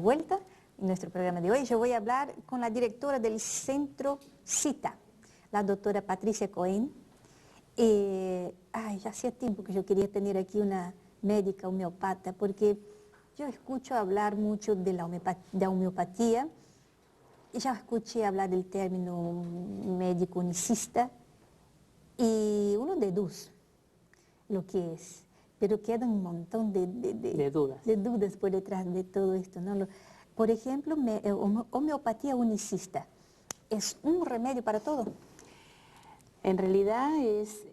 vuelta en nuestro programa de hoy. Yo voy a hablar con la directora del Centro CITA, la doctora Patricia Cohen. Ya hacía tiempo que yo quería tener aquí una médica homeopata, porque yo escucho hablar mucho de la homeopatía, y ya escuché hablar del término médico unicista, y uno deduce lo que es, pero queda un montón de dudas por detrás de todo esto, ¿no? Por ejemplo, homeopatía unicista, ¿es un remedio para todo? En realidad es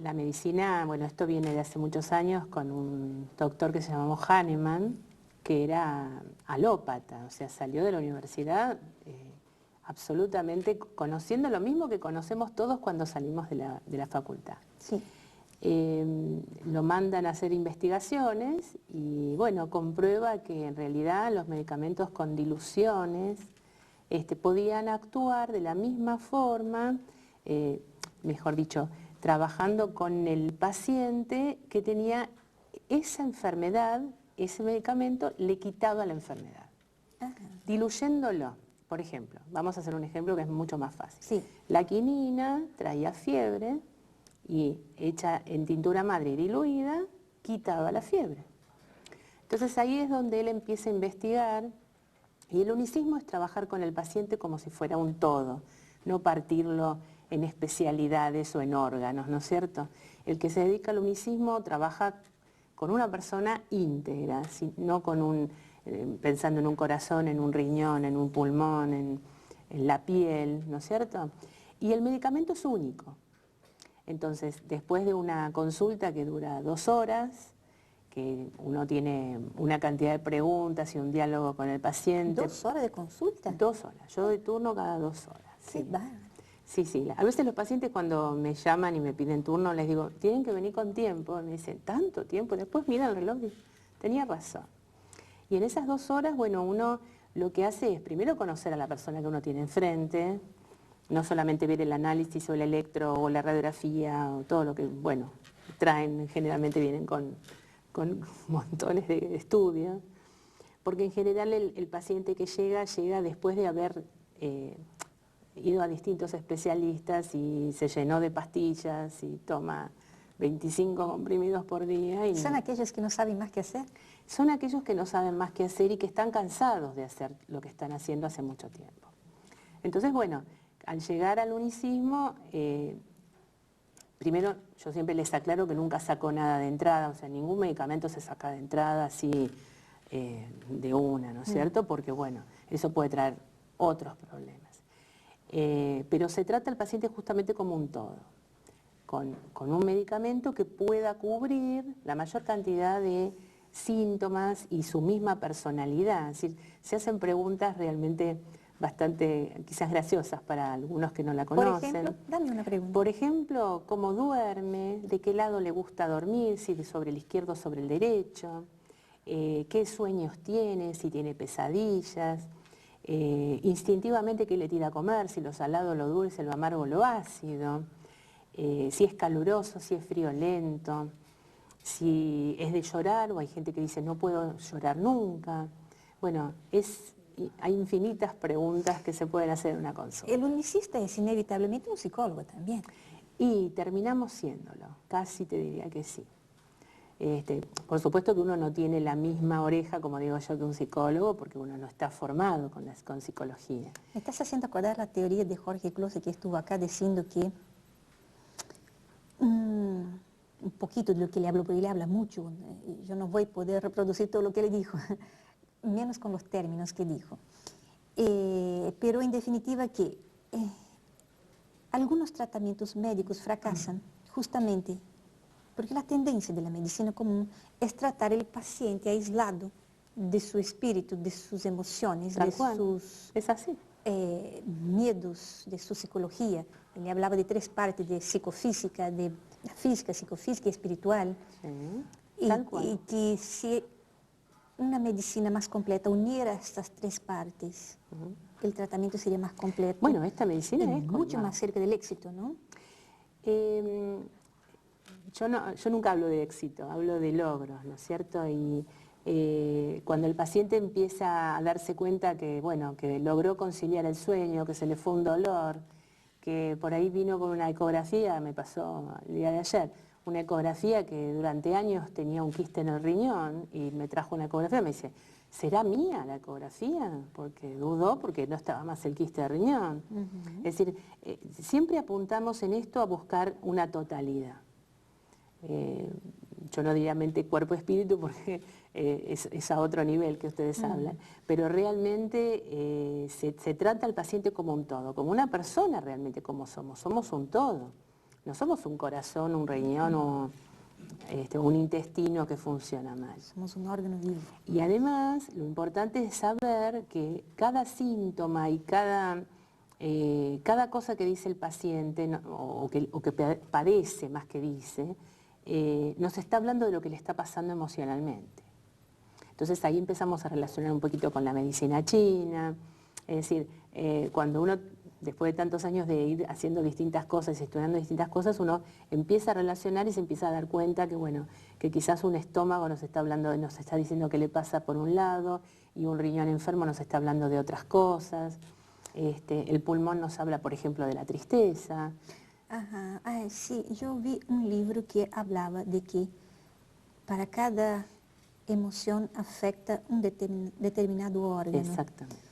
la medicina, bueno, esto viene de hace muchos años con un doctor que se llamó Hahnemann, que era alópata, o sea, salió de la universidad absolutamente conociendo lo mismo que conocemos todos cuando salimos de la facultad. Sí. Lo mandan a hacer investigaciones y, bueno, comprueba que en realidad los medicamentos con diluciones podían actuar de la misma forma, mejor dicho, trabajando con el paciente que tenía esa enfermedad, ese medicamento le quitaba la enfermedad. Diluyéndolo. Por ejemplo, vamos a hacer un ejemplo que es mucho más fácil. Sí. La quinina traía fiebre y hecha en tintura madre y diluida, quitaba la fiebre. Entonces ahí es donde él empieza a investigar, y el unicismo es trabajar con el paciente como si fuera un todo, no partirlo en especialidades o en órganos, ¿no es cierto? El que se dedica al unicismo trabaja con una persona íntegra, no con pensando en un corazón, en un riñón, en un pulmón, en la piel, ¿no es cierto? Y el medicamento es único. Entonces, después de una consulta que dura 2 horas, que uno tiene una cantidad de preguntas y un diálogo con el paciente. ¿2 horas de consulta? 2 horas. Yo doy turno cada 2 horas. Sí, bárbaro. Sí. A veces los pacientes cuando me llaman y me piden turno, les digo, tienen que venir con tiempo. Me dicen, ¿tanto tiempo? Después miran el reloj y dicen, tenía razón. Y en esas 2 horas, bueno, uno lo que hace es primero conocer a la persona que uno tiene enfrente, no solamente ver el análisis o el electro o la radiografía o todo lo que, bueno, traen, generalmente vienen con montones de estudios, porque en general el paciente que llega después de haber ido a distintos especialistas y se llenó de pastillas y toma 25 comprimidos por día. ¿Son aquellos que no saben más qué hacer? Son aquellos que no saben más qué hacer y que están cansados de hacer lo que están haciendo hace mucho tiempo. Entonces, bueno, al llegar al unicismo, primero yo siempre les aclaro que nunca saco nada de entrada, o sea, ningún medicamento se saca de entrada así de una, ¿no es cierto? Porque, bueno, eso puede traer otros problemas. Pero se trata al paciente justamente como un todo, con un medicamento que pueda cubrir la mayor cantidad de síntomas y su misma personalidad. Es decir, se hacen preguntas realmente bastante quizás graciosas para algunos que no la conocen. Por ejemplo, dame una pregunta. Por ejemplo, cómo duerme, de qué lado le gusta dormir, si sobre el izquierdo o sobre el derecho, qué sueños tiene, si tiene pesadillas, instintivamente qué le tira a comer, si lo salado, lo dulce, lo amargo, lo ácido, si es caluroso, si es friolento, si es de llorar, o hay gente que dice no puedo llorar nunca. Bueno, hay infinitas preguntas que se pueden hacer en una consulta. El unicista es inevitablemente un psicólogo también. Y terminamos siéndolo, casi te diría que sí. Por supuesto que uno no tiene la misma oreja, como digo yo, que un psicólogo, porque uno no está formado con psicología. Me estás haciendo acordar la teoría de Jorge Close, que estuvo acá diciendo que un poquito de lo que le habló, porque le habla mucho, yo no voy a poder reproducir todo lo que le dijo, menos con los términos que dijo. Pero en definitiva que algunos tratamientos médicos fracasan justamente porque la tendencia de la medicina común es tratar el paciente aislado de su espíritu, de sus emociones, Tal de cual. sus Es así. miedos, de su psicología. Él hablaba de 3 partes, de psicofísica, de física, psicofísica y espiritual. Sí, tal cual. Y que si una medicina más completa uniera estas 3 partes, el tratamiento sería más completo. Bueno, esta medicina y es mucho más cerca del éxito, ¿no? Yo nunca hablo de éxito, hablo de logros, ¿no es cierto? Y Cuando el paciente empieza a darse cuenta que, bueno, que logró conciliar el sueño, que se le fue un dolor, que por ahí vino con una ecografía, me pasó el día de ayer, una ecografía que durante años tenía un quiste en el riñón y me trajo una ecografía, me dice, ¿será mía la ecografía? Porque dudó porque no estaba más el quiste de riñón. Es decir, siempre apuntamos en esto a buscar una totalidad. Yo no diría mente, cuerpo, espíritu, porque es a otro nivel que ustedes hablan, pero realmente se trata al paciente como un todo, como una persona realmente como somos un todo. No somos un corazón, un riñón o un intestino que funciona mal. Somos un órgano vivo. Y además, lo importante es saber que cada síntoma y cada cosa que dice el paciente, o que padece más que dice, nos está hablando de lo que le está pasando emocionalmente. Entonces ahí empezamos a relacionar un poquito con la medicina china, es decir, cuando uno, después de tantos años de ir haciendo distintas cosas y estudiando distintas cosas, uno empieza a relacionar y se empieza a dar cuenta que, bueno, que quizás un estómago nos está hablando, nos está diciendo qué le pasa por un lado, y un riñón enfermo nos está hablando de otras cosas. El pulmón nos habla, por ejemplo, de la tristeza. Ajá. Ah, sí, yo vi un libro que hablaba de que para cada emoción afecta un determinado órgano. Exactamente.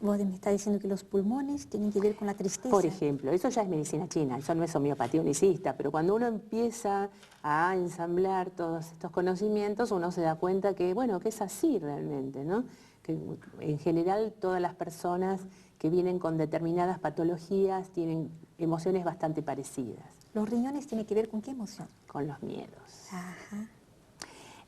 Vos me estás diciendo que los pulmones tienen que ver con la tristeza. Por ejemplo, eso ya es medicina china, eso no es homeopatía unicista, pero cuando uno empieza a ensamblar todos estos conocimientos, uno se da cuenta que, bueno, que es así realmente, ¿no? Que en general todas las personas que vienen con determinadas patologías tienen emociones bastante parecidas. ¿Los riñones tienen que ver con qué emoción? Con los miedos. Ajá.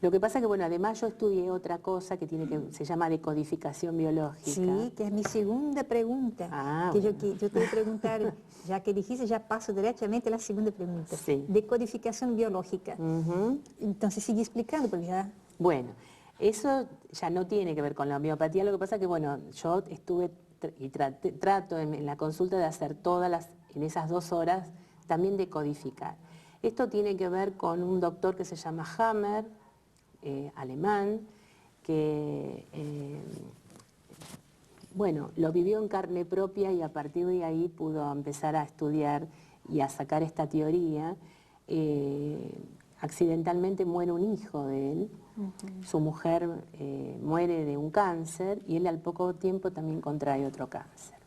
Lo que pasa que, bueno, además yo estudié otra cosa que se llama decodificación biológica. Sí, que es mi segunda pregunta. Bueno. Yo te voy a preguntar, ya que dijiste, ya paso directamente a la segunda pregunta. Sí. Decodificación biológica. Entonces sigue explicando, porque ya... Bueno, eso ya no tiene que ver con la homeopatía, lo que pasa que, bueno, yo estuve y trato en la consulta de hacer en esas 2 horas, también decodificar. Esto tiene que ver con un doctor que se llama Hammer, alemán, que, bueno, lo vivió en carne propia y a partir de ahí pudo empezar a estudiar y a sacar esta teoría. Accidentalmente muere un hijo de él, su mujer muere de un cáncer y él al poco tiempo también contrae otro cáncer.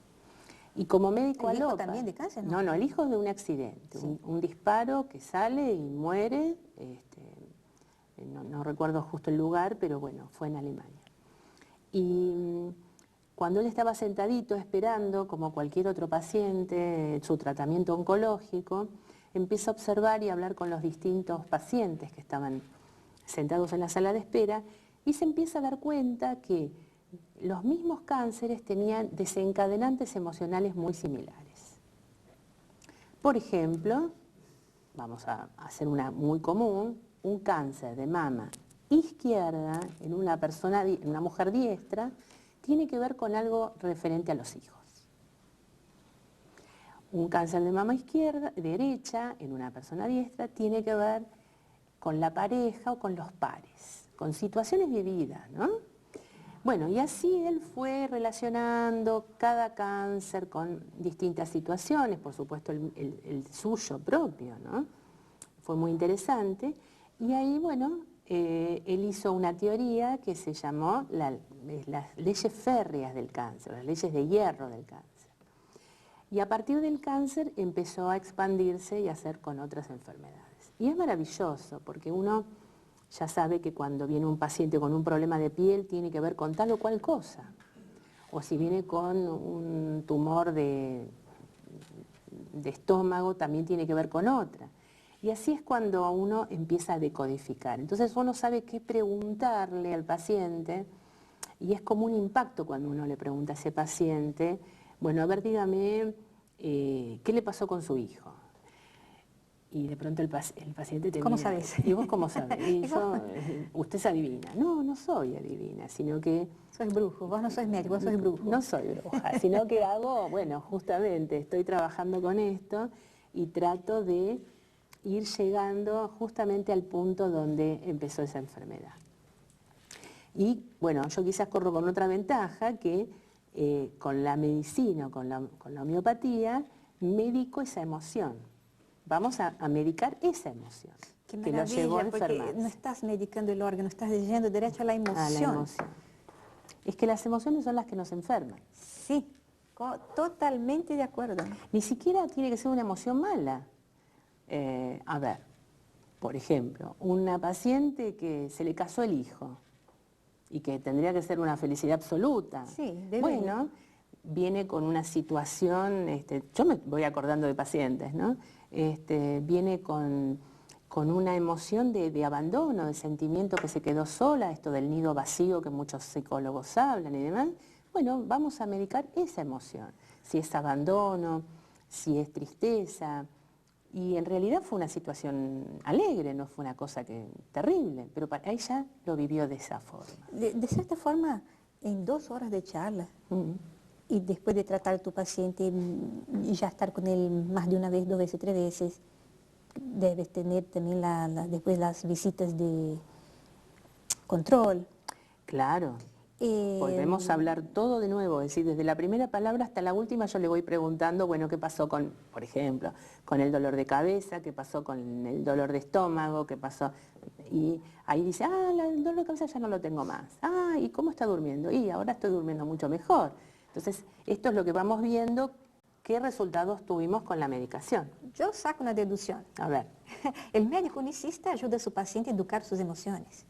Y como médico ¿El hijo alópata, también de cáncer? No, no, el hijo de un accidente, sí. un disparo que sale y muere, no recuerdo justo el lugar, pero bueno, fue en Alemania. Y cuando él estaba sentadito esperando, como cualquier otro paciente, su tratamiento oncológico, empieza a observar y a hablar con los distintos pacientes que estaban sentados en la sala de espera y se empieza a dar cuenta que los mismos cánceres tenían desencadenantes emocionales muy similares. Por ejemplo, vamos a hacer una muy común, un cáncer de mama izquierda en una mujer diestra tiene que ver con algo referente a los hijos. Un cáncer de mama derecha en una persona diestra tiene que ver con la pareja o con los pares, con situaciones vividas, ¿no? Bueno, y así él fue relacionando cada cáncer con distintas situaciones, por supuesto el suyo propio, ¿no? Fue muy interesante. Y ahí, bueno, él hizo una teoría que se llamó las leyes férreas del cáncer, las leyes de hierro del cáncer. Y a partir del cáncer empezó a expandirse y a hacer con otras enfermedades. Y es maravilloso, porque uno ya sabe que cuando viene un paciente con un problema de piel tiene que ver con tal o cual cosa. O si viene con un tumor de estómago, también tiene que ver con otra. Y así es cuando uno empieza a decodificar. Entonces uno sabe qué preguntarle al paciente y es como un impacto cuando uno le pregunta a ese paciente, bueno, a ver, dígame, ¿qué le pasó con su hijo? Y de pronto el paciente te ¿Cómo mira, sabes? ¿Y vos cómo sabés? Y yo, usted es adivina. No, no soy adivina, sino que... Soy brujo, vos no sois médico, vos sois brujo. No soy bruja, sino que hago, bueno, justamente estoy trabajando con esto y trato de ir llegando justamente al punto donde empezó esa enfermedad. Y bueno, yo quizás corro con otra ventaja que con la medicina, con la homeopatía, medico esa emoción. Vamos a medicar esa emoción Qué que lo llevó a maravilla, porque enfermarse. no estás medicando el órgano, estás yendo derecho a la A la emoción. emoción. Es que las emociones son las que nos enferman. Sí, totalmente de acuerdo. Ni siquiera tiene que ser una emoción mala. A ver, por ejemplo, una paciente que se le casó el hijo y que tendría que ser una felicidad absoluta. Sí, debería. Bueno, viene con una situación, yo me voy acordando de pacientes, ¿no? Viene con una emoción de abandono, de sentimiento que se quedó sola, esto del nido vacío que muchos psicólogos hablan y demás. Bueno, vamos a medicar esa emoción, si es abandono, si es tristeza. Y en realidad fue una situación alegre, no fue una cosa terrible, pero para ella lo vivió de esa forma. De cierta forma, en 2 horas de charla, y después de tratar a tu paciente y ya estar con él más de una vez, 2 veces, 3 veces, debes tener también después las visitas de control. Claro. Volvemos a hablar todo de nuevo, es decir, desde la primera palabra hasta la última yo le voy preguntando, bueno, ¿qué pasó con, por ejemplo, con el dolor de cabeza? ¿Qué pasó con el dolor de estómago? ¿Qué pasó? Y ahí dice, el dolor de cabeza ya no lo tengo más. ¿Y cómo está durmiendo? Y ahora estoy durmiendo mucho mejor. Entonces, esto es lo que vamos viendo, qué resultados tuvimos con la medicación. Yo saco una deducción. A ver. El médico unicista ayuda a su paciente a educar sus emociones.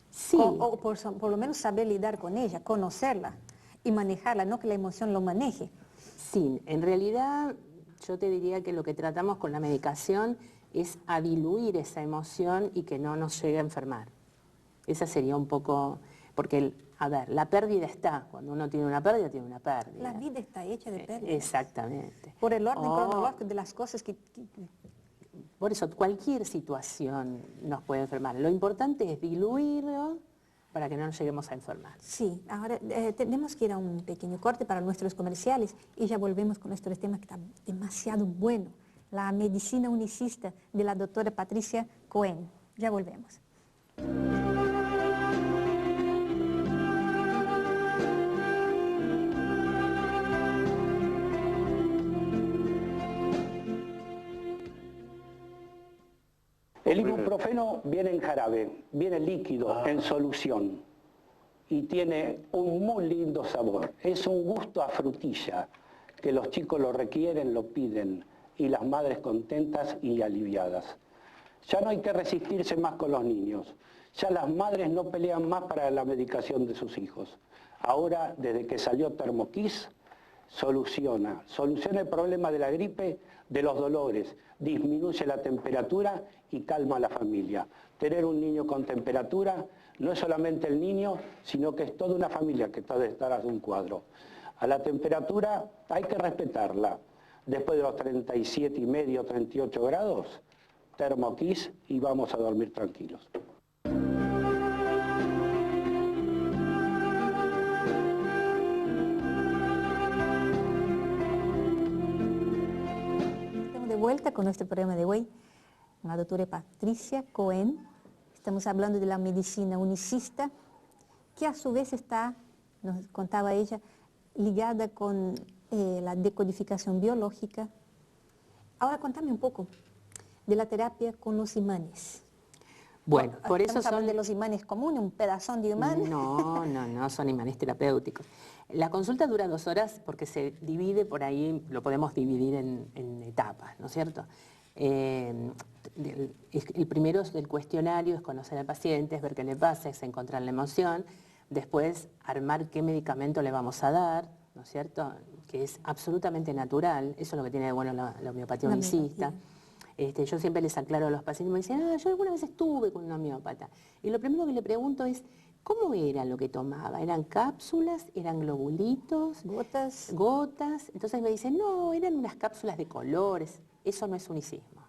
Sí. O por lo menos saber lidar con ella, conocerla y manejarla, no que la emoción lo maneje. Sí, en realidad yo te diría que lo que tratamos con la medicación es a diluir esa emoción y que no nos llegue a enfermar. Esa sería un poco, porque, a ver, la pérdida está, cuando uno tiene una pérdida, tiene una pérdida. La vida está hecha de pérdidas. Exactamente. Por el orden cronológico de las cosas que... Por eso, cualquier situación nos puede enfermar. Lo importante es diluirlo para que no nos lleguemos a enfermar. Sí, ahora tenemos que ir a un pequeño corte para nuestros comerciales y ya volvemos con nuestro tema que está demasiado bueno, la medicina unicista de la doctora Patricia Cohen. Ya volvemos. El ibuprofeno viene en jarabe, viene líquido, en solución, y tiene un muy lindo sabor. Es un gusto a frutilla, que los chicos lo requieren, lo piden, y las madres contentas y aliviadas. Ya no hay que resistirse más con los niños. Ya las madres no pelean más para la medicación de sus hijos. Ahora, desde que salió Thermokiss, soluciona el problema de la gripe, de los dolores, disminuye la temperatura y calma a la familia. Tener un niño con temperatura no es solamente el niño, sino que es toda una familia que está detrás de un cuadro. A la temperatura hay que respetarla. Después de los 37,5, 38 grados, Thermokiss y vamos a dormir tranquilos. De vuelta con nuestro programa de hoy, con la doctora Patricia Cohen. Estamos hablando de la medicina unicista, que a su vez está, nos contaba ella, ligada con la decodificación biológica. Ahora contame un poco de la terapia con los imanes. Bueno, por eso ¿Estamos hablando de los imanes comunes, un pedazón de imán? No, son imanes terapéuticos. La consulta dura 2 horas porque se divide por ahí, lo podemos dividir en etapas, ¿no es cierto? El primero es el cuestionario, es conocer al paciente, es ver qué le pasa, es encontrar la emoción, después armar qué medicamento le vamos a dar, ¿no es cierto? Que es absolutamente natural, eso es lo que tiene de bueno la homeopatía unicista. Yo siempre les aclaro a los pacientes, me dicen, yo alguna vez estuve con un homeópata. Y lo primero que le pregunto es, ¿cómo era lo que tomaba? ¿Eran cápsulas? ¿Eran globulitos? ¿Gotas? Entonces me dicen, no, eran unas cápsulas de colores. Eso no es unicismo.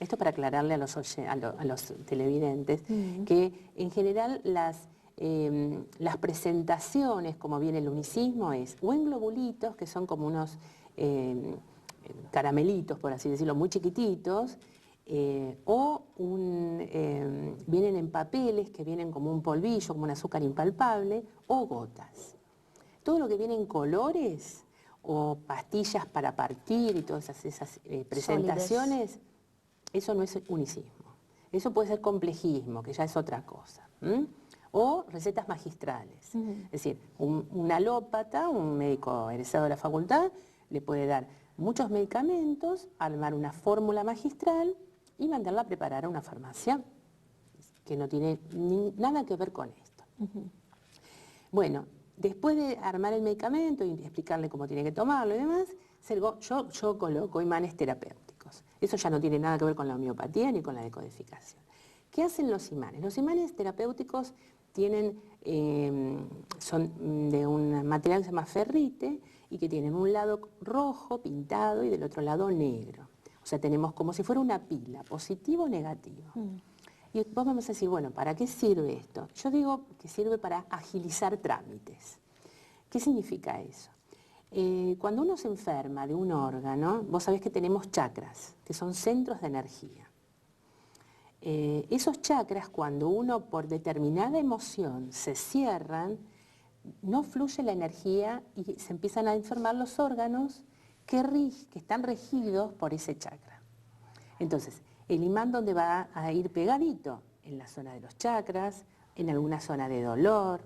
Esto para aclararle a los televidentes, que en general las presentaciones, como viene el unicismo, es o en globulitos, que son como unos caramelitos, por así decirlo, muy chiquititos, Vienen en papeles que vienen como un polvillo, como un azúcar impalpable, o gotas. Todo lo que viene en colores o pastillas para partir y todas esas presentaciones, eso no es unicismo. Eso puede ser complejismo, que ya es otra cosa. O recetas magistrales. Es decir, un alópata, un médico egresado de la facultad, le puede dar muchos medicamentos, armar una fórmula magistral y mandarla a preparar a una farmacia que no tiene nada que ver con esto. Bueno, después de armar el medicamento y explicarle cómo tiene que tomarlo y demás, yo coloco imanes terapéuticos. Eso ya no tiene nada que ver con la homeopatía ni con la decodificación. ¿Qué hacen los imanes? Los imanes terapéuticos son de un material que se llama ferrite y que tienen un lado rojo pintado y del otro lado negro. O sea, tenemos como si fuera una pila, positivo o negativo. Y vos vamos a decir, bueno, ¿para qué sirve esto? Yo digo que sirve para agilizar trámites. ¿Qué significa eso? Cuando uno se enferma de un órgano, vos sabés que tenemos chakras, que son centros de energía. Esos chakras, cuando uno por determinada emoción se cierran, no fluye la energía y se empiezan a enfermar los órganos que están regidos por ese chakra. Entonces, el imán, ¿dónde va a ir pegadito? En la zona de los chakras, en alguna zona de dolor.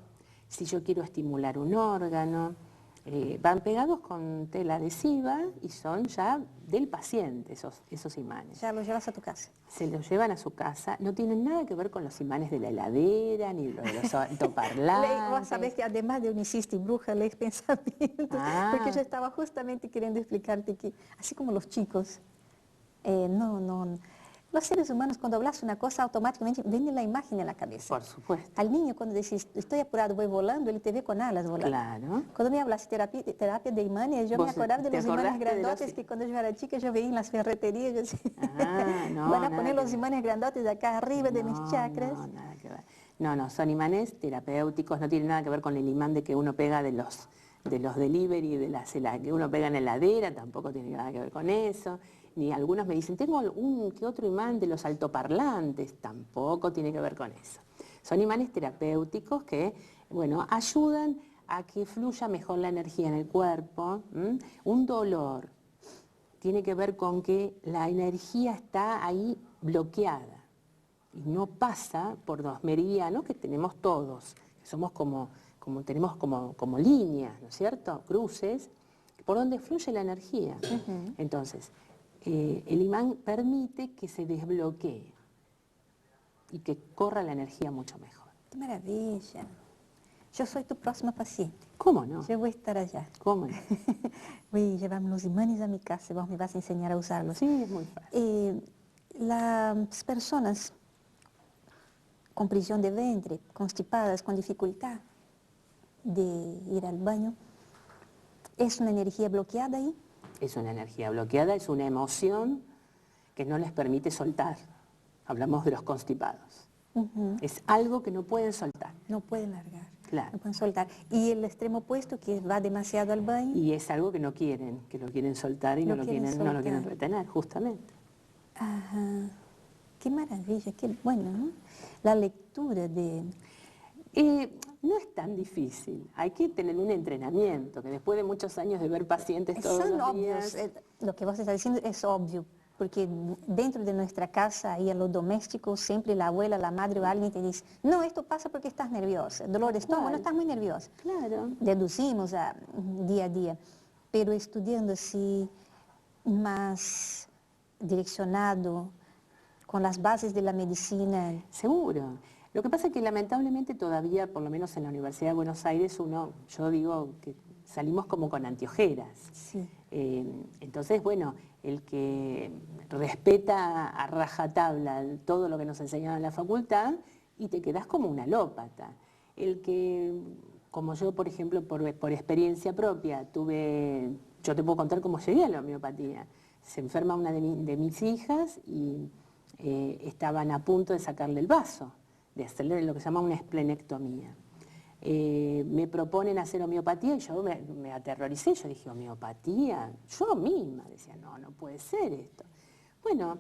Si yo quiero estimular un órgano, van pegados con tela adhesiva y son ya del paciente esos imanes. Ya los llevas a tu casa. Se los llevan a su casa, no tienen nada que ver con los imanes de la heladera, ni de los altoparlantes. Vos sabés que además de unicista y bruja, lees pensamientos, porque yo estaba justamente queriendo explicarte que, así como los chicos, los seres humanos cuando hablas una cosa automáticamente viene la imagen en la cabeza. Por supuesto. Al niño cuando decís, estoy apurado, voy volando, él te ve con alas volando. Claro. Cuando me hablas terapia de imanes, yo me acordaba de los imanes grandotes que cuando yo era chica yo veía en las ferreterías. Yo decía, van a poner los imanes grandotes de acá arriba de mis chakras. No, nada que ver. No, son imanes terapéuticos, no tienen nada que ver con el imán de que uno pega de los delivery, que uno pega en la heladera, tampoco tiene nada que ver con eso. Ni algunos me dicen, tengo un que otro imán de los altoparlantes, tampoco tiene que ver con eso. Son imanes terapéuticos que, bueno, ayudan a que fluya mejor la energía en el cuerpo. Un dolor tiene que ver con que la energía está ahí bloqueada y no pasa por los meridianos que tenemos todos, que somos tenemos como líneas, ¿no es cierto? Cruces, por donde fluye la energía. Entonces, el imán permite que se desbloquee y que corra la energía mucho mejor. ¡Qué maravilla! Yo soy tu próxima paciente. ¿Cómo no? Yo voy a estar allá. ¿Cómo no? Voy a llevarme los imanes a mi casa, vos me vas a enseñar a usarlos. Sí, es muy fácil. Las personas con prisión de vientre, constipadas, con dificultad de ir al baño, ¿es una energía bloqueada ahí? Es una energía bloqueada, es una emoción que no les permite soltar. Hablamos de los constipados. Es algo que no pueden soltar. No pueden largar. Claro. No pueden soltar. Y el extremo opuesto, que va demasiado al baño. Y es algo que no quieren, que lo quieren soltar y no lo quieren retener, justamente. Ajá. Qué maravilla, qué bueno, ¿no? La lectura de... No es tan difícil, hay que tener un entrenamiento, que después de muchos años de ver pacientes todos los días... Lo que vos estás diciendo es obvio, porque dentro de nuestra casa y en lo doméstico siempre la abuela, la madre o alguien te dice, no, esto pasa porque estás nerviosa, dolor de estómago, no estás muy nerviosa. Claro. Deducimos día a día, pero estudiando así más direccionado, con las bases de la medicina. Seguro. Lo que pasa es que lamentablemente todavía, por lo menos en la Universidad de Buenos Aires, yo digo que salimos como con anteojeras. Sí. Entonces, bueno, el que respeta a rajatabla todo lo que nos enseñaban en la facultad y te quedás como un alópata. El que, como yo, por ejemplo, por experiencia propia, yo te puedo contar cómo llegué a la homeopatía. Se enferma una de mis hijas y estaban a punto de sacarle el vaso, de hacerle lo que se llama una esplenectomía. Me proponen hacer homeopatía y yo me aterroricé. Yo dije, ¿homeopatía? Yo misma decía, no puede ser esto. Bueno,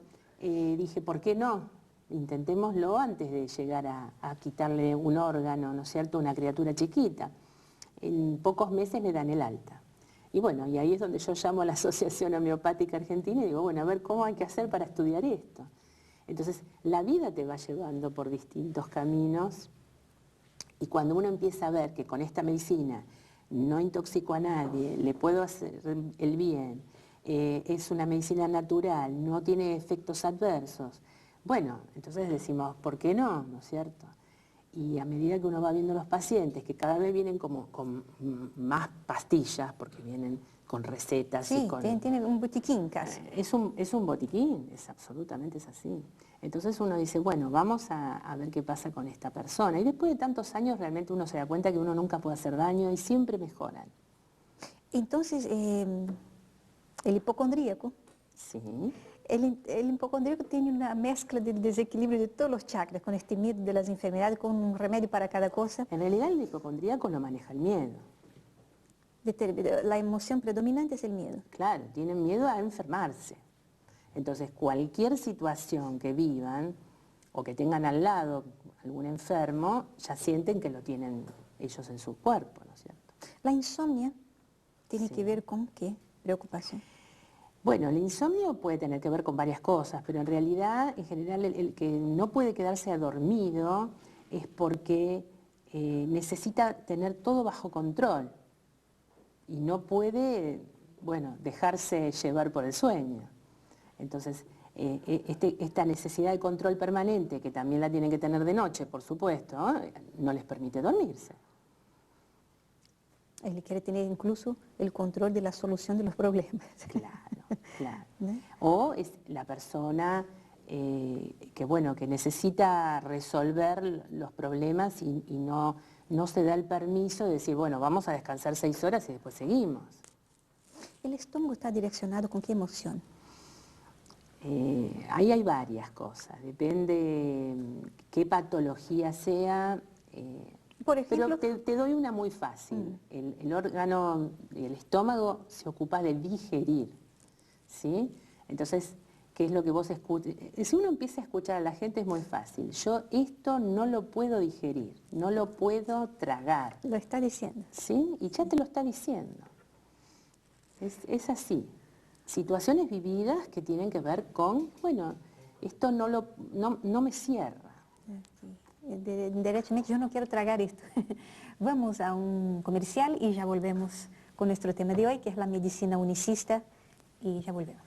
dije, ¿por qué no? Intentémoslo antes de llegar a quitarle un órgano, ¿no es cierto?, a una criatura chiquita. En pocos meses le dan el alta. Y bueno, y ahí es donde yo llamo a la Asociación Homeopática Argentina y digo, bueno, a ver cómo hay que hacer para estudiar esto. Entonces, la vida te va llevando por distintos caminos y cuando uno empieza a ver que con esta medicina no intoxico a nadie, le puedo hacer el bien, es una medicina natural, no tiene efectos adversos, bueno, entonces decimos, ¿por qué no? ¿No es cierto? Y a medida que uno va viendo los pacientes, que cada vez vienen como con más pastillas, porque vienen con recetas Sí, y con... tiene un botiquín casi. Es un botiquín, absolutamente es así. Entonces uno dice, bueno, vamos a ver qué pasa con esta persona. Y después de tantos años realmente uno se da cuenta que uno nunca puede hacer daño y siempre mejoran. Entonces, el hipocondríaco, Sí. el hipocondríaco tiene una mezcla del desequilibrio de todos los chakras, con este miedo de las enfermedades, con un remedio para cada cosa. En realidad el hipocondríaco lo maneja el miedo. La emoción predominante es el miedo. Claro, tienen miedo a enfermarse. Entonces, cualquier situación que vivan o que tengan al lado algún enfermo, ya sienten que lo tienen ellos en su cuerpo, ¿no es cierto? La insomnia tiene Sí. que ver con qué preocupación. Bueno, el insomnio puede tener que ver con varias cosas, pero en realidad, en general, el que no puede quedarse dormido es porque necesita tener todo bajo control y no puede, bueno, dejarse llevar por el sueño. Entonces, esta necesidad de control permanente, que también la tienen que tener de noche, por supuesto, no les permite dormirse. Él quiere tener incluso el control de la solución de los problemas. Claro, claro. ¿No? O es la persona que necesita resolver los problemas y no se da el permiso de decir, bueno, vamos a descansar 6 horas y después seguimos. ¿El estómago está direccionado con qué emoción? Ahí hay varias cosas, depende qué patología sea. Por ejemplo, Pero te doy una muy fácil. El órgano, el estómago se ocupa de digerir, ¿sí? Entonces, ¿qué es lo que vos escuchas? Si uno empieza a escuchar a la gente es muy fácil. Yo esto no lo puedo digerir, no lo puedo tragar, lo está diciendo. ¿sí? Y ya te lo está diciendo. Es así. Situaciones vividas que tienen que ver con, bueno, esto no me cierra. Derechamente yo no quiero tragar esto. Vamos a un comercial y ya volvemos con nuestro tema de hoy, que es la medicina unicista, y ya volvemos.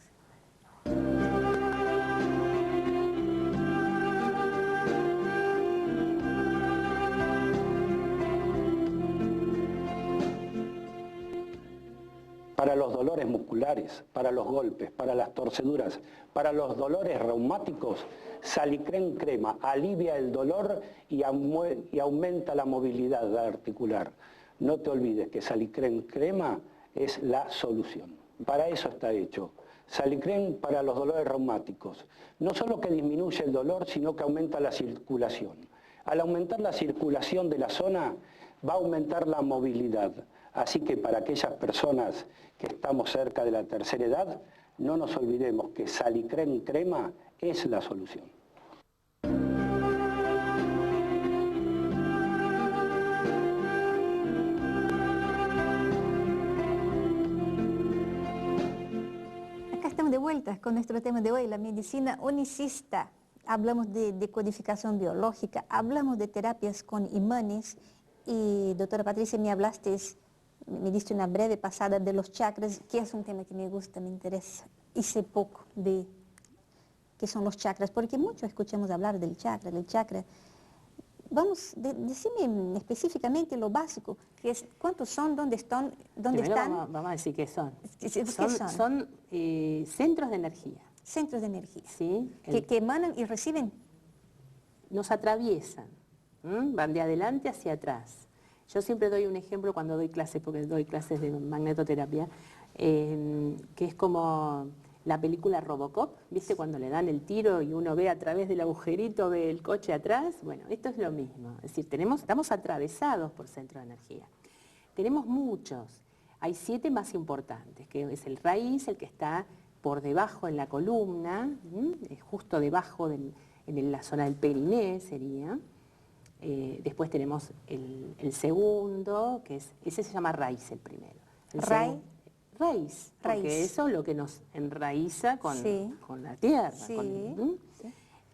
Para los dolores musculares, para los golpes, para las torceduras, para los dolores reumáticos, Salicren Crema alivia el dolor y aumenta la movilidad articular. No te olvides que Salicren Crema es la solución. Para eso está hecho. Salicren para los dolores reumáticos. No solo que disminuye el dolor, sino que aumenta la circulación. Al aumentar la circulación de la zona, va a aumentar la movilidad. Así que para aquellas personas que estamos cerca de la tercera edad, no nos olvidemos que Salicren Crema es la solución. Acá estamos de vuelta con nuestro tema de hoy, la medicina unicista. Hablamos de decodificación biológica, hablamos de terapias con imanes y, doctora Patricia, me diste una breve pasada de los chakras, que es un tema que me gusta, me interesa. Hice poco de qué son los chakras, porque mucho escuchamos hablar del chakra. Vamos, decime específicamente lo básico, que es cuántos son, dónde están. Vamos a decir qué son. ¿Qué son? Son centros de energía. Centros de energía, ¿Sí? que emanan y reciben. Nos atraviesan, van de adelante hacia atrás. Yo siempre doy un ejemplo cuando doy clases, porque doy clases de magnetoterapia, que es como la película Robocop, ¿viste? Cuando le dan el tiro y uno ve a través del agujerito, ve el coche atrás. Bueno, esto es lo mismo. Es decir, estamos atravesados por centros de energía. Tenemos muchos. Hay 7 más importantes, que es el raíz, el que está por debajo en la columna, justo debajo en la zona del periné sería. Después tenemos el segundo, que ese se llama raíz el primero. Raíz, porque eso es lo que nos enraiza con la tierra. Sí.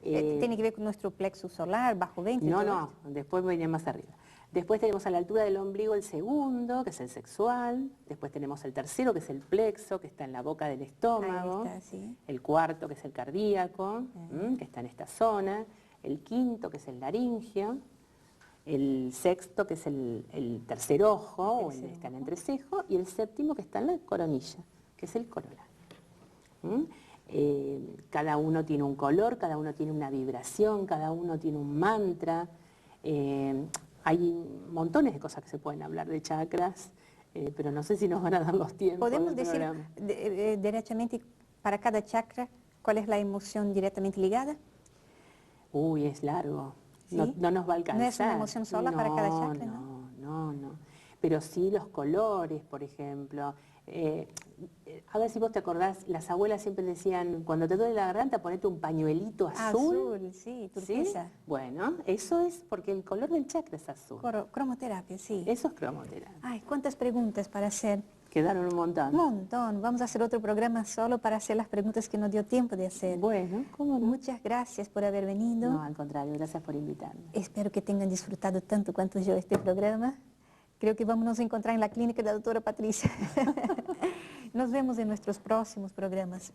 ¿Tiene que ver con nuestro plexo solar, bajo 20? No, después viene más arriba. Después tenemos a la altura del ombligo el segundo, que es el sexual. Después tenemos el tercero, que es el plexo, que está en la boca del estómago. Ahí está, sí. El cuarto, que es el cardíaco, que está en esta zona. El quinto, que es el laringio. El sexto, que es el tercer ojo, o el que está en el entrecejo. Y el séptimo, que está en la coronilla, que es el coronario. Cada uno tiene un color, cada uno tiene una vibración, cada uno tiene un mantra. Hay montones de cosas que se pueden hablar de chakras, pero no sé si nos van a dar los tiempos. ¿Podemos decir derechamente para cada chakra cuál es la emoción directamente ligada? Uy, es largo. ¿Sí? No nos va a alcanzar. ¿No es una emoción sola para cada chakra? No. Pero sí los colores, por ejemplo. A ver si vos te acordás, las abuelas siempre decían, cuando te duele la garganta, ponete un pañuelito azul. Azul, sí, turquesa. ¿Sí? Bueno, eso es porque el color del chakra es azul. Cromoterapia, sí. Eso es cromoterapia. Ay, cuántas preguntas para hacer. Quedaron un montón. Un montón. Vamos a hacer otro programa solo para hacer las preguntas que no dio tiempo de hacer. Bueno, ¿cómo no? Muchas gracias por haber venido. No, al contrario, gracias por invitarme. Espero que tengan disfrutado tanto cuanto yo este programa. Creo que vamos a encontrar en la clínica de la doctora Patricia. Nos vemos en nuestros próximos programas.